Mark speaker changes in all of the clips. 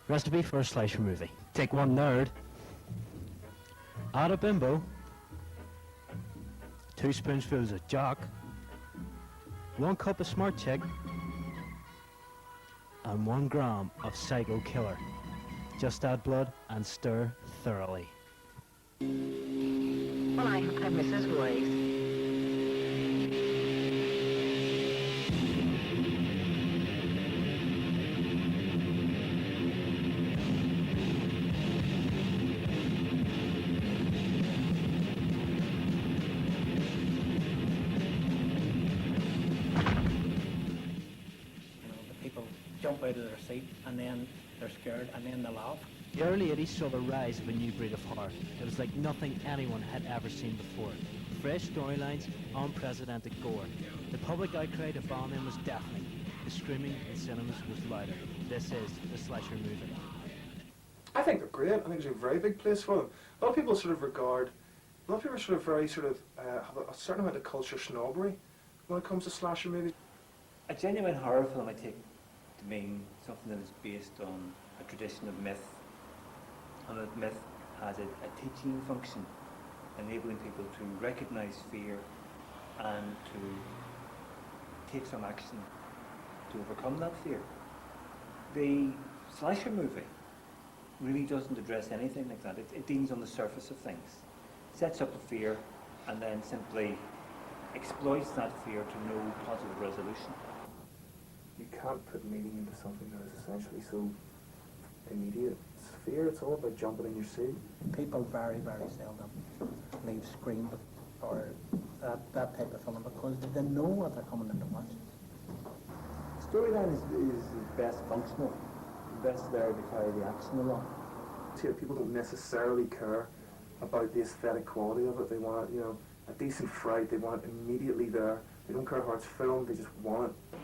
Speaker 1: Recipe for a slasher movie. Take one nerd, add a bimbo, 2 spoonfuls of jock, 1 cup of smart chick, and 1 gram of psycho killer. Just add blood and stir thoroughly.
Speaker 2: Well, I'm Mrs. Royce.
Speaker 3: Jump out of their seat and then they're scared and then they laugh.
Speaker 1: The early 80s saw the rise of a new breed of horror. It was like nothing anyone had ever seen before. Fresh storylines, unprecedented gore. The public outcry to ban them was deafening. The screaming in cinemas was louder. This is the slasher movie.
Speaker 4: I think they're great. I think there's a very big place for them. A lot of people sort of regard, a lot of people are sort of very have a certain amount of culture snobbery when it comes to slasher movies.
Speaker 5: A genuine horror film I take to mean something that is based on a tradition of myth, and that myth has a teaching function, enabling people to recognise fear and to take some action to overcome that fear. The slasher movie really doesn't address anything like that. It deals on the surface of things, sets up a fear, and then simply exploits that fear to no positive resolution.
Speaker 4: You can't put meaning into something that is essentially so immediate. It's fear, it's all about jumping in your seat.
Speaker 3: People very, very seldom leave Scream or that type of film because they know what they're coming in to watch.
Speaker 5: Storyline is best functional, best there to carry the action along.
Speaker 4: See, people don't necessarily care about the aesthetic quality of it. They want, a decent fright. They want it immediately there. They don't care how it's filmed. They just want it.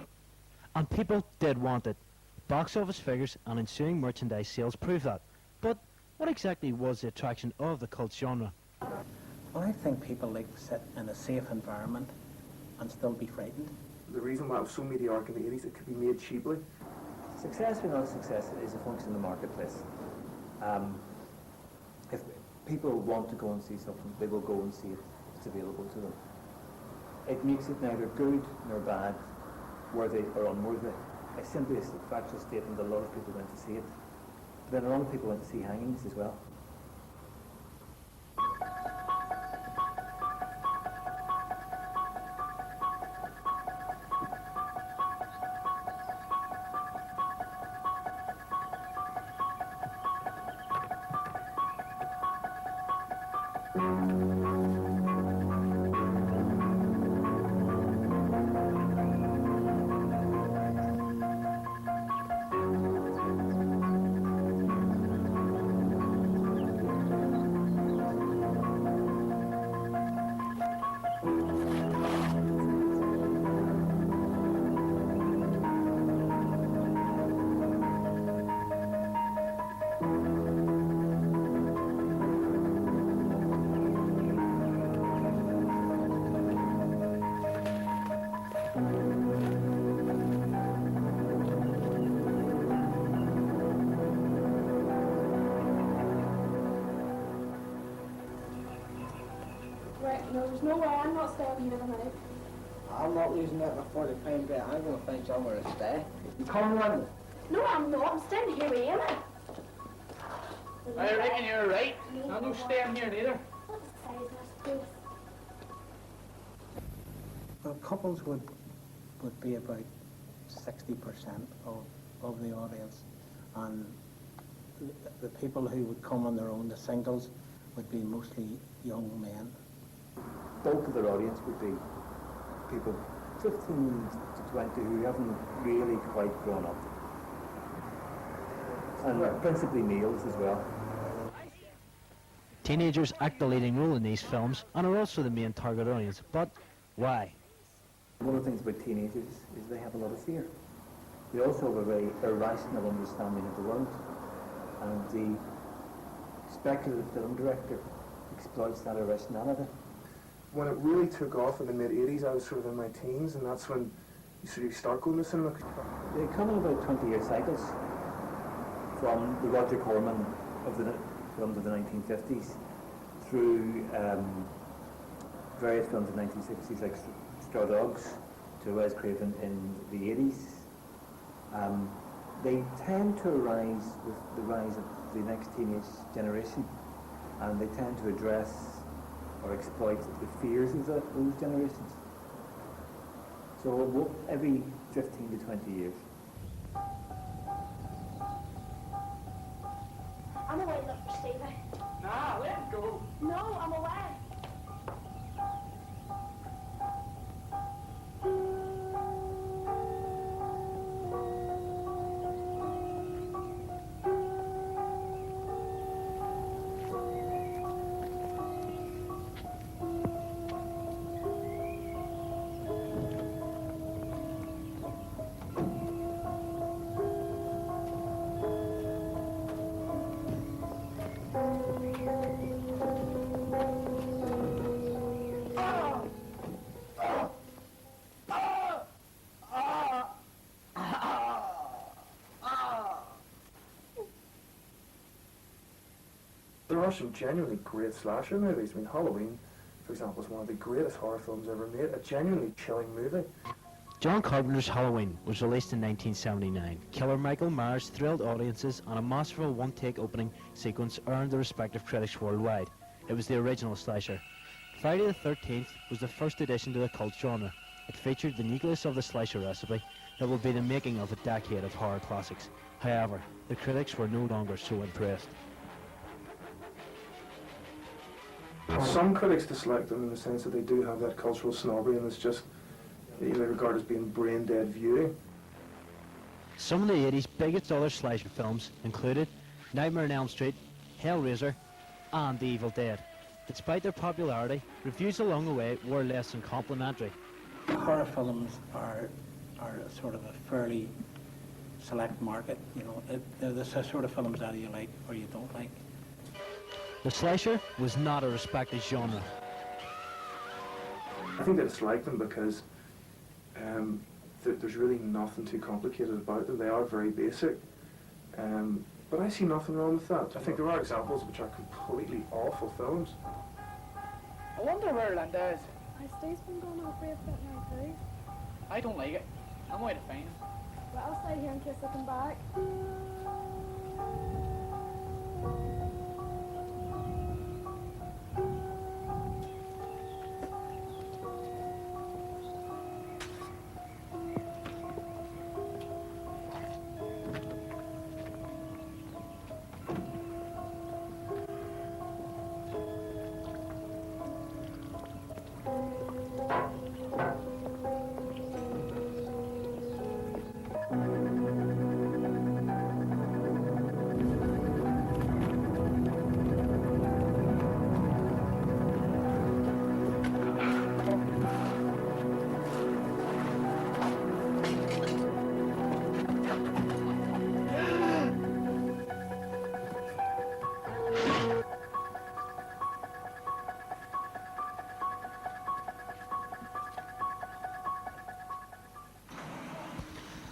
Speaker 1: And people did want it. Box office figures and ensuing merchandise sales prove that. But what exactly was the attraction of the cult genre?
Speaker 3: Well, I think people like to sit in a safe environment and still be frightened.
Speaker 4: The reason why it was so mediocre in the 80s, it could be made cheaply.
Speaker 5: Success or not success is a function of the marketplace. If people want to go and see something, they will go and see it. It's available to them. It makes it neither good nor bad, worthy or unworthy. It's simply a factual statement that a lot of people went to see it. But then a lot of people went to see hangings as well.
Speaker 6: No, there's no way. I'm not staying here tonight.
Speaker 3: I'm not losing that before the time bet. I'm going to find somewhere to stay. You come with me?
Speaker 6: No, I'm not. I'm staying here with Anna.
Speaker 3: I reckon you're right. I'm not staying here neither.
Speaker 6: What's the size of this place?
Speaker 3: Well, couples would be about 60% of the audience, and the people who would come on their own, the singles, would be mostly young men.
Speaker 5: Bulk of their audience would be people 15 to 20 who haven't really quite grown up. And principally males as well.
Speaker 1: Teenagers act the leading role in these films and are also the main target audience. But why?
Speaker 5: One of the things about teenagers is they have a lot of fear. They also have a very irrational understanding of the world. And the speculative film director exploits that irrationality.
Speaker 4: When it really took off in the mid-80s, I was sort of in my teens, and that's when you sort of start going to cinema.
Speaker 5: They come in about 20-year cycles. from the Roger Corman of the films of the 1950s through various films in the 1960s like Straw Dogs to Wes Craven in the 80s. They tend to arise with the rise of the next teenage generation, and they tend to address or exploit the fears of those generations. So every 15 to 20 years.
Speaker 6: I'm away to look for Stevie.
Speaker 2: Nah, let him go.
Speaker 6: No, I'm away.
Speaker 4: There are some genuinely great slasher movies. I mean, Halloween, for example, is one of the greatest horror films ever made. A genuinely chilling movie.
Speaker 1: John Carpenter's Halloween was released in 1979. Killer Michael Myers thrilled audiences, and a masterful one-take opening sequence earned the respect of critics worldwide. It was the original slasher. Friday the 13th was the first addition to the cult genre. It featured the nucleus of the slasher recipe that would be the making of a decade of horror classics. However, the critics were no longer so impressed.
Speaker 4: Some critics dislike them in the sense that they do have that cultural snobbery, and it's just they regard as being brain-dead viewing.
Speaker 1: Some of the 80s biggest other slasher films included Nightmare on Elm Street, Hellraiser, and The Evil Dead. Despite their popularity, reviews along the way were less than complimentary.
Speaker 3: Horror films are sort of a fairly select market. You know, they're the sort of films that you like or you don't like.
Speaker 1: The slasher was not a respected genre.
Speaker 4: I think they dislike them because there's really nothing too complicated about them. They are very basic. But I see nothing wrong with that. I think there are examples which are completely awful films.
Speaker 2: I wonder where Linda is.
Speaker 6: Steve's been going on a brave bit now too.
Speaker 2: I don't like it. I'm going to find him.
Speaker 6: But I'll stay here in case I come back.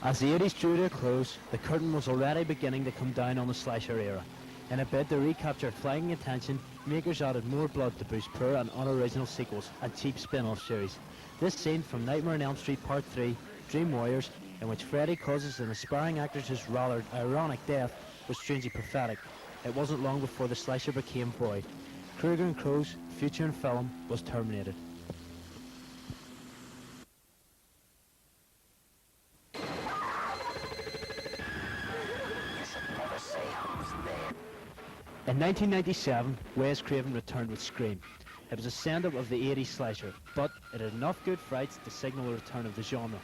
Speaker 1: As the 80s drew to a close, the curtain was already beginning to come down on the slasher era. In a bid to recapture flagging attention, makers added more blood to boost poor and unoriginal sequels and cheap spin-off series. This scene from Nightmare on Elm Street Part 3, Dream Warriors, in which Freddy causes an aspiring actress's rather ironic death, was strangely prophetic. It wasn't long before the slasher became void. Krueger and Crowe's future in film was terminated. In 1997, Wes Craven returned with Scream. It was a send-up of the 80s slasher, but it had enough good frights to signal the return of the genre.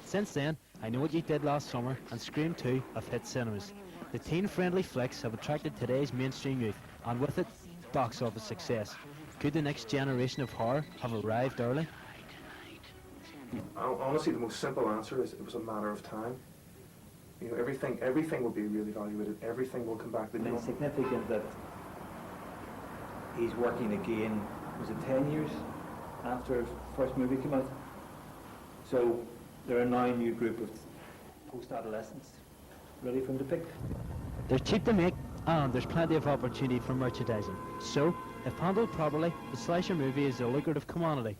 Speaker 1: Since then, I Know What You Did Last Summer and Scream 2 have hit cinemas. The teen-friendly flicks have attracted today's mainstream youth, and with it, box office success. Could the next generation of horror have arrived early?
Speaker 4: Honestly, the most simple answer is it was a matter of time. You know, everything will be reevaluated. Everything will come back to
Speaker 5: And
Speaker 4: normal.
Speaker 5: it's significant that he's working again, was it 10 years after his first movie came out? So there are now a new group of post-adolescents ready for him to pick.
Speaker 1: They're cheap to make, and there's plenty of opportunity for merchandising. So, if handled properly, the slasher movie is a lucrative commodity.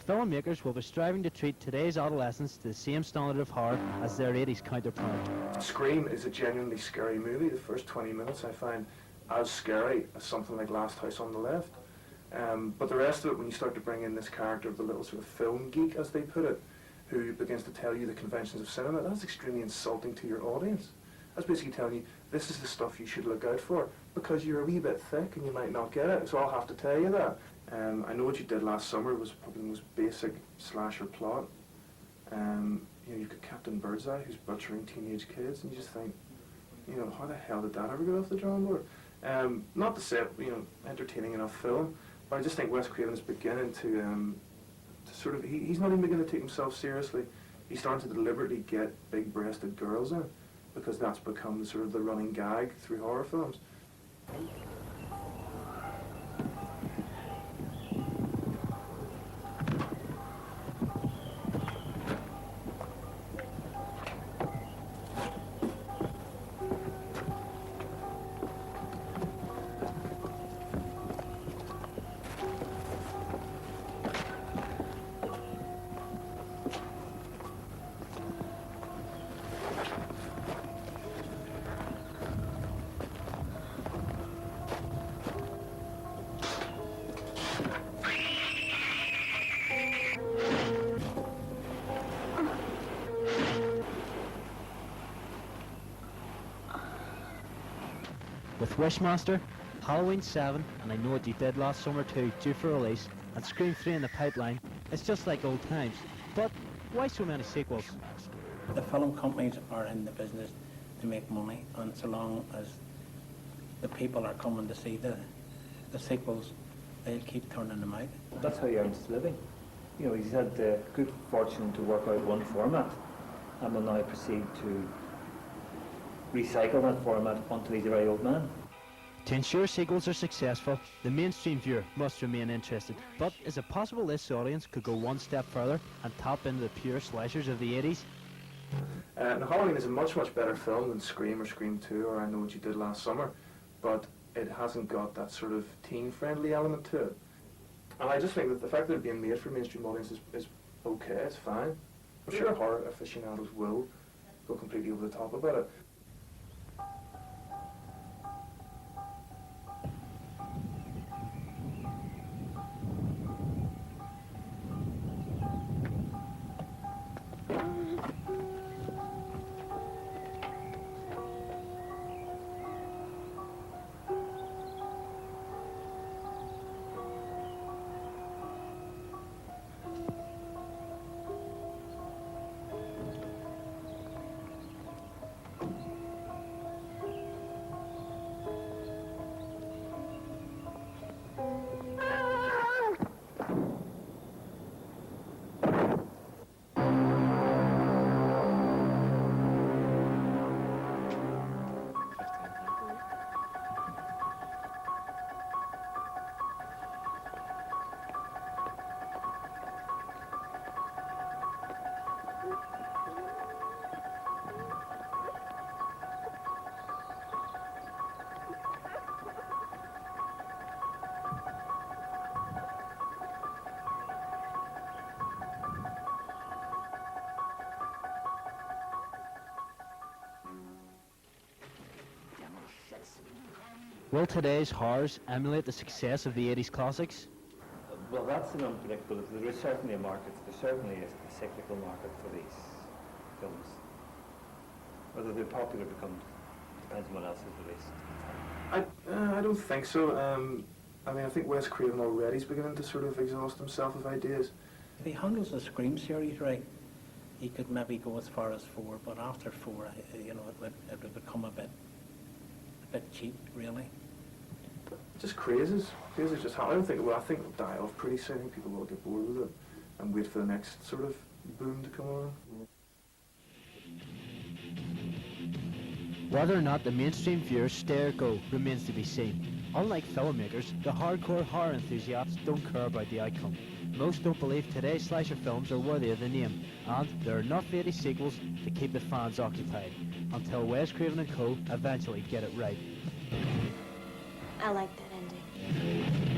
Speaker 1: Filmmakers will be striving to treat today's adolescents to the same standard of horror as their 80s counterpart.
Speaker 4: Scream is a genuinely scary movie. The first 20 minutes I find as scary as something like Last House on the Left. But the rest of it, when you start to bring in this character of the little sort of film geek, as they put it, who begins to tell you the conventions of cinema, that's extremely insulting to your audience. That's basically telling you, this is the stuff you should look out for, because you're a wee bit thick and you might not get it, so I'll have to tell you that. I Know What You Did Last Summer was probably the most basic slasher plot. You've got Captain Birdseye, who's butchering teenage kids, and you just think, how the hell did that ever get off the drawing board? Not to say, entertaining enough film, but I just think Wes Craven is beginning to sort of, he's not even beginning to take himself seriously. He's starting to deliberately get big-breasted girls in, because that's become sort of the running gag through horror films.
Speaker 1: With Wishmaster, Halloween 7, and I Know What You Did Last Summer 2 due for release, and Scream 3 in the pipeline, it's just like old times. But why so many sequels?
Speaker 3: The film companies are in the business to make money, and so long as the people are coming to see the sequels, they'll keep turning them out.
Speaker 5: That's how he earns his living. He's had the good fortune to work out one format, and will now proceed to recycle that format until he's a very old man.
Speaker 1: To ensure sequels are successful, the mainstream viewer must remain interested. But is it possible this audience could go one step further and tap into the pure slashers of the 80s?
Speaker 4: Now, Halloween is a much, much better film than Scream or Scream 2 or I Know What You Did Last Summer, but it hasn't got that sort of teen-friendly element to it. And I just think that the fact that it's being made for mainstream audiences is okay, it's fine. I'm sure horror aficionados will go completely over the top about it.
Speaker 1: Will today's horrors emulate the success of the 80s classics?
Speaker 5: Well, that's an unpredictable. There is certainly a market. There certainly is a cyclical market for these films. Whether they're popular depends on what else is released.
Speaker 4: I don't think so. I think Wes Craven already is beginning to sort of exhaust himself of ideas.
Speaker 3: If he handles the Scream series right, he could maybe go as far as 4, but after 4, it would become a bit cheap, really.
Speaker 4: Just crazes. Crazes just happen. I think it'll die off pretty soon. I think people will get bored with it and wait for the next sort of boom to come on.
Speaker 1: Whether or not the mainstream viewers stay or go remains to be seen. Unlike filmmakers, the hardcore horror enthusiasts don't care about the outcome. Most don't believe today's slasher films are worthy of the name, and there are enough 80 sequels to keep the fans occupied, until Wes Craven and co. eventually get it right.
Speaker 6: I like that ending.